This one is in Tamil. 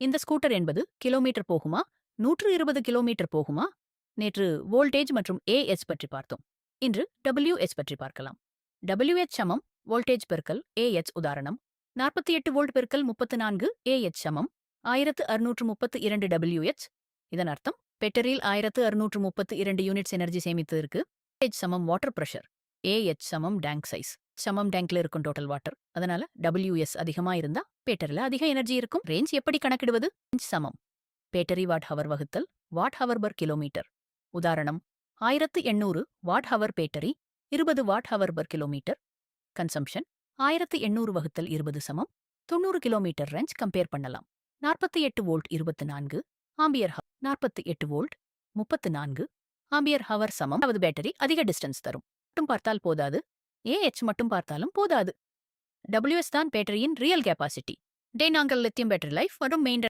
இந்த ஸ்கூட்டர் என்பது கிலோமீட்டர் போகுமா? 120 கிலோமீட்டர் போகுமா? நேற்று வோல்டேஜ் மற்றும் ஏஎச் பற்றி பார்த்தோம். இன்று டபிள்யூஎச் பற்றி பார்க்கலாம். டபிள்யூஎச் சமம் வோல்டேஜ் பெருக்கல் ஏஎச். உதாரணம் 48 வோல்ட் பெருக்கல் 34 ஏஎச் சமம் 1632 டபிள்யூஎச். இதன் அர்த்தம் பேட்டரியில் 1632 யூனிட்ஸ் எனர்ஜி சேமித்து இருக்கு. ஏஎச் சமம் வாட்டர் பிரஷர். ஏஎச் சமம் டேங்க் சைஸ் சமம் டேங்க்ல இருக்கும் டோட்டல் வாட்டர். அதனால டபிள்யூஎஸ் அதிகமா இருந்தா பேட்டரியில அதிக எனர்ஜி இருக்கும். ரேஞ்ச் எப்படி கணக்கிடுவது? ரேஞ்ச் சமம் பேட்டரி வாட் ஹவர் வகுத்தல் வாட் ஹவர் பர் கிலோமீட்டர். உதாரணம் 1800 watt hour battery 20 watt hour per kilometre. Consumption 1800 வகுத்தல் 20 சமம் 90 கிலோமீட்டர். ரேஞ்ச் கம்பேர் பண்ணலாம். 48 volt 24 ampere 48 volt 34 ampere hour சமம். அதாவது பேட்டரி அதிக டிஸ்டன்ஸ் தரும். மட்டும் பார்த்தால் போதாது, ஏஎச் மட்டும் பார்த்தாலும் போதாது. டபிள்யூஎஸ் தான் பேட்டரியின் ரியல் கெப்பாசிட்டி. டே நாங்கள் லித்தியம் பேட்டரி லைஃப் மற்றும் மெயின்